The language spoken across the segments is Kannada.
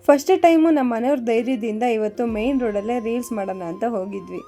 ಫಸ್ಟ್ ಟೈಮು ನಮ್ಮ ಮನೆಯವ್ರ ಧೈರ್ಯದಿಂದ ಇವತ್ತು ಮೇನ್ ರೋಡಲ್ಲೇ ರೀಲ್ಸ್ ಮಾಡೋಣ ಅಂತ ಹೋಗಿದ್ವಿ.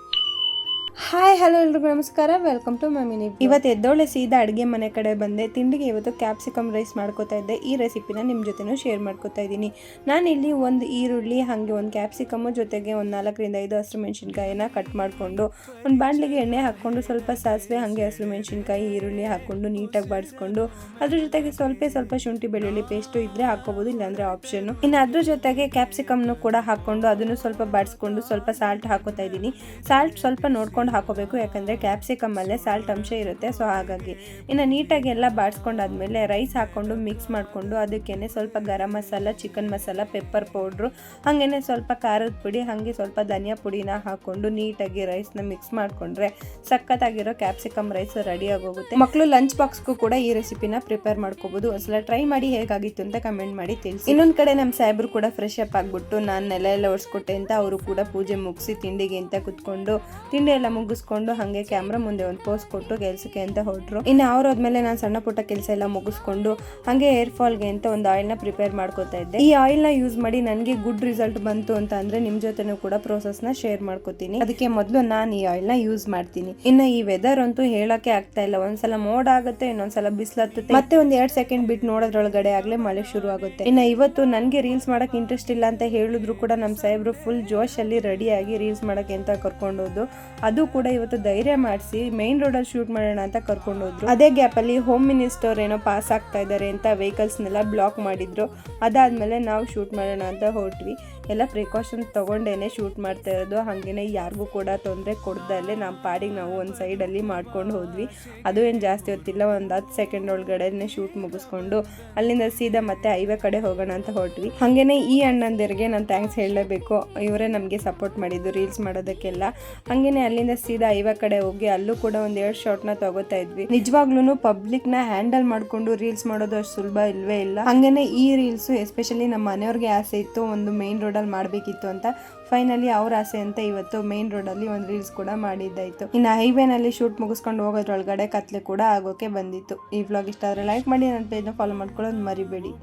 ಹಾಯ್ ಹಲೋ ಎಲ್ರಿಗೂ ನಮಸ್ಕಾರ, ವೆಲ್ಕಮ್ ಟು ಮಮ್ಮಿನಿ. ಇವತ್ತು ಎದ್ದೋಳೆ ಸೀದಾ ಅಡುಗೆ ಮನೆ ಕಡೆ ಬಂದೆ. ತಿಂಡಿಗೆ ಇವತ್ತು ಕ್ಯಾಪ್ಸಿಕಮ್ ರೈಸ್ ಮಾಡ್ಕೋತಾ ಇದ್ದೆ. ಈ ರೆಸಿಪಿನ ನಿಮ್ಮ ಜೊತೆನೂ ಶೇರ್ ಮಾಡ್ಕೋತಾ ಇದ್ದೀನಿ. ನಾನಿಲ್ಲಿ ಒಂದು ಈರುಳ್ಳಿ ಹಾಗೆ ಒಂದು ಕ್ಯಾಪ್ಸಿಕಮ್ಮು ಜೊತೆಗೆ ಒಂದು 4ರಿಂದ 5 ಹಸಿರು ಮೆಣಸಿನ್ಕಾಯಿನ ಕಟ್ ಮಾಡಿಕೊಂಡು ಒಂದು ಬಾಣಲಿಗೆ ಎಣ್ಣೆ ಹಾಕ್ಕೊಂಡು ಸ್ವಲ್ಪ ಸಾಸಿವೆ ಹಾಗೆ ಹಸಿರು ಮೆಣಸಿನ್ಕಾಯಿ ಈರುಳ್ಳಿ ಹಾಕ್ಕೊಂಡು ನೀಟಾಗಿ ಬಾಡಿಸ್ಕೊಂಡು ಅದ್ರ ಜೊತೆಗೆ ಸ್ವಲ್ಪ ಶುಂಠಿ ಬೆಳ್ಳುಳ್ಳಿ ಪೇಸ್ಟು ಇದ್ದರೆ ಹಾಕ್ಕೋಬೋದು, ಇಲ್ಲಾಂದರೆ ಆಪ್ಷನ್ನು. ಇನ್ನು ಅದ್ರ ಜೊತೆಗೆ ಕ್ಯಾಪ್ಸಿಕಮ್ನು ಕೂಡ ಹಾಕ್ಕೊಂಡು ಅದನ್ನು ಸ್ವಲ್ಪ ಬಾಡಿಸ್ಕೊಂಡು ಸ್ವಲ್ಪ ಸಾಲ್ಟ್ ಹಾಕೋತಾ ಇದ್ದೀನಿ. ಸಾಲ್ಟ್ ಸ್ವಲ್ಪ ನೋಡ್ಕೊಂಡು ಹಾಕೋಬೇಕು, ಯಾಕಂದರೆ ಕ್ಯಾಪ್ಸಿಕಮ್ ಅಲ್ಲೇ ಸಾಲ್ಟ್ ಅಂಶ ಇರುತ್ತೆ. ಸೊ ಹಾಗಾಗಿ ಇನ್ನು ನೀಟಾಗಿ ಎಲ್ಲ ಬಾಡಿಸ್ಕೊಂಡಾದ್ಮೇಲೆ ರೈಸ್ ಹಾಕ್ಕೊಂಡು ಮಿಕ್ಸ್ ಮಾಡಿಕೊಂಡು ಅದಕ್ಕೇನೆ ಸ್ವಲ್ಪ garam masala, chicken masala, pepper powder, ಹಾಗೇನೆ ಸ್ವಲ್ಪ ಖಾರದ ಪುಡಿ, ಹಾಗೆ ಸ್ವಲ್ಪ ಧನಿಯಾ ಪುಡಿನ ಹಾಕ್ಕೊಂಡು ನೀಟಾಗಿ ರೈಸ್ನ ಮಿಕ್ಸ್ ಮಾಡಿಕೊಂಡ್ರೆ ಸಖತ್ತಾಗಿರೋ ಕ್ಯಾಪ್ಸಿಕಮ್ ರೈಸ್ ರೆಡಿ ಆಗೋಗುತ್ತೆ. ಮಕ್ಕಳು ಲಂಚ್ ಬಾಕ್ಸ್ಗೂ ಕೂಡ ಈ ರೆಸಿಪಿನ ಪ್ರಿಪೇರ್ ಮಾಡ್ಕೋಬೋದು. ಒಂದ್ಸಲ ಟ್ರೈ ಮಾಡಿ ಹೇಗಾಗಿತ್ತು ಅಂತ ಕಮೆಂಟ್ ಮಾಡಿ ತಿಳಿಸಿ. ಇನ್ನೊಂದು ಕಡೆ ನಮ್ಮ ಸಾಹೇಬ್ರು ಕೂಡ ಫ್ರೆಶ್ ಅಪ್ ಆಗಿಬಿಟ್ಟು ನಾನು ನೆಲ ಎಲ್ಲ ಒರೆಸ್ಕೊಟ್ಟೆ ಅಂತ ಅವರು ಕೂಡ ಪೂಜೆ ಮುಗಿಸಿ ತಿಂಡಿಗೆ ಅಂತ ಕುತ್ಕೊಂಡು ತಿಂಡಿ ಎಲ್ಲ ಮುಗಿಸ್ಕೊಂಡು ಹಾಗೆ ಕ್ಯಾಮ್ರಾ ಮುಂದೆ ಒಂದು ಪೋಸ್ ಕೊಟ್ಟು ಕೆಲಸಕ್ಕೆ ಅಂತ ಹೊರಟ್ರು. ಇನ್ನು ಅವ್ರು ಹೋದ್ಮೇಲೆ ನಾನು ಸಣ್ಣ ಪುಟ್ಟ ಕೆಲಸ ಎಲ್ಲ ಮುಗಿಸ್ಕೊಂಡು ಹಾಗೆ ಹೇರ್ ಫಾಲ್ಗೆ ಅಂತ ಒಂದು ಆಯಿಲ್ನ ಪ್ರಿಪೇರ್ ಮಾಡ್ಕೋತಾ ಇದ್ದೆ. ಈ ಆಯಿಲ್ನ ಯೂಸ್ ಮಾಡಿ ನನಗೆ ಗುಡ್ ರಿಸಲ್ಟ್ ಬಂತು ಅಂತ ಅಂದ್ರೆ ನಿಮ್ಮ ಜೊತೆನೂ ಕೂಡ ಪ್ರೋಸೆಸ್ನ ಶೇರ್ ಮಾಡ್ಕೋತೀನಿ. ಅದಕ್ಕೆ ಮೊದಲು ನಾನು ಈ ಆಯಿಲ್ನ ಯೂಸ್ ಮಾಡ್ತೀನಿ. ಇನ್ನು ಈ ವೆದರ್ ಅಂತೂ ಹೇಳಕ್ಕೆ ಆಗ್ತಾ ಇಲ್ಲ. ಒಂದ್ಸಲ ಮೋಡ ಆಗುತ್ತೆ, ಇನ್ನೊಂದ್ಸಲ ಬಿಸಿಲತ್ತುತ್ತೆ, ಮತ್ತೆ ಒಂದು 2 ಸೆಕೆಂಡ್ ಬಿಟ್ಟು ನೋಡೋದ್ರೊಳಗಡೆ ಆಗ್ಲೇ ಮಳೆ ಶುರು ಆಗುತ್ತೆ. ಇನ್ನು ಇವತ್ತು ನನಗೆ ರೀಲ್ಸ್ ಮಾಡಕ್ ಇಂಟ್ರೆಸ್ಟ್ ಇಲ್ಲ ಅಂತ ಹೇಳಿದ್ರು ಕೂಡ ನಮ್ಮ ಸಾಹೇಬ್ರು ಫುಲ್ ಜೋಶಲ್ಲಿ ರೆಡಿಯಾಗಿ ರೀಲ್ಸ್ ಮಾಡಕ್ಕೆ ಅಂತ ಕರ್ಕೊಂಡೋದು. ಅದು ಕೂಡ ಇವತ್ತು ಧೈರ್ಯ ಮಾಡಿಸಿ ಮೈನ್ ರೋಡಲ್ಲಿ ಶೂಟ್ ಮಾಡೋಣ ಅಂತ ಕರ್ಕೊಂಡೋದ್ರು. ಅದೇ ಗ್ಯಾಪಲ್ಲಿ ಹೋಮ್ ಮಿನಿಸ್ಟರ್ ಏನೋ ಪಾಸ್ ಆಗ್ತಾ ಇದ್ದಾರೆ ಅಂತ ವೆಹಿಕಲ್ಸ್ನೆಲ್ಲ ಬ್ಲಾಕ್ ಮಾಡಿದ್ರು. ಅದಾದ್ಮೇಲೆ ನಾವು ಶೂಟ್ ಮಾಡೋಣ ಅಂತ ಹೊರಟ್ವಿ. ಎಲ್ಲ ಪ್ರಿಕಾಷನ್ಸ್ ತೊಗೊಂಡೇನೆ ಶೂಟ್ ಮಾಡ್ತಾ ಇರೋದು. ಹಾಗೇನೆ ಯಾರಿಗೂ ಕೂಡ ತೊಂದರೆ ಕೊಡ್ದಲ್ಲೇ ನಮ್ಮ ಪಾಡಿಗೆ ನಾವು ಒಂದು ಸೈಡಲ್ಲಿ ಮಾಡ್ಕೊಂಡು ಹೋದ್ವಿ. ಅದು ಏನು ಜಾಸ್ತಿ ಹೊತ್ತಿಲ್ಲ, ಒಂದು 10 ಸೆಕೆಂಡ್ ಒಳಗಡೆನೆ ಶೂಟ್ ಮುಗಿಸ್ಕೊಂಡು ಅಲ್ಲಿಂದ ಸೀದಾ ಮತ್ತೆ ಹೈವೇ ಕಡೆ ಹೋಗೋಣ ಅಂತ ಹೊರಟ್ವಿ. ಹಾಗೇನೆ ಈ ಅಣ್ಣಂದಿರಿಗೆ ನಾನು ಥ್ಯಾಂಕ್ಸ್ ಹೇಳಲೇಬೇಕು. ಇವರೇ ನಮಗೆ ಸಪೋರ್ಟ್ ಮಾಡಿದ್ದು ರೀಲ್ಸ್ ಮಾಡೋದಕ್ಕೆಲ್ಲ. ಹಾಗೇನೆ ಅಲ್ಲಿಂದ ಸೀದಾ ಹೈವೇ ಕಡೆ ಹೋಗಿ ಅಲ್ಲೂ ಕೂಡ ಒಂದು 2 ಶಾಟ್ನ ತಗೋತಾ ಇದ್ವಿ. ನಿಜವಾಗ್ಲೂ ಪಬ್ಲಿಕ್ನ ಹ್ಯಾಂಡಲ್ ಮಾಡಿಕೊಂಡು ರೀಲ್ಸ್ ಮಾಡೋದು ಅಷ್ಟು ಸುಲಭ ಇಲ್ವೇ ಇಲ್ಲ. ಹಾಗೇನೆ ಈ ರೀಲ್ಸು ಎಸ್ಪೆಷಲಿ ನಮ್ಮ ಮನೆಯವ್ರಿಗೆ ಆಸೆ ಇತ್ತು ಒಂದು ಮೈನ್ ರೋಡಲ್ಲಿ ಮಾಡಬೇಕಿತ್ತು ಅಂತ. ಫೈನಲಿ ಅವ್ರ ಆಸೆ ಅಂತ ಇವತ್ತು ಮೇನ್ ರೋಡಲ್ಲಿ ಒಂದು ರೀಲ್ಸ್ ಕೂಡ ಮಾಡಿದ್ದಾಯಿತು. ಇನ್ನು ಹೈವೇನಲ್ಲಿ ಶೂಟ್ ಮುಗಿಸ್ಕೊಂಡು ಹೋಗೋದ್ರೊಳಗಡೆ ಕತ್ಲೆ ಕೂಡ ಆಗೋಕೆ ಬಂದಿತ್ತು. ಈ ವ್ಲಾಗ್ ಇಷ್ಟ ಆದರೆ ಲೈಕ್ ಮಾಡಿ, ನನ್ನ ಪೇಜ್ನ ಫಾಲೋ ಮಾಡ್ಕೊಳ್ಳೋದು ಮರಿಬೇಡಿ.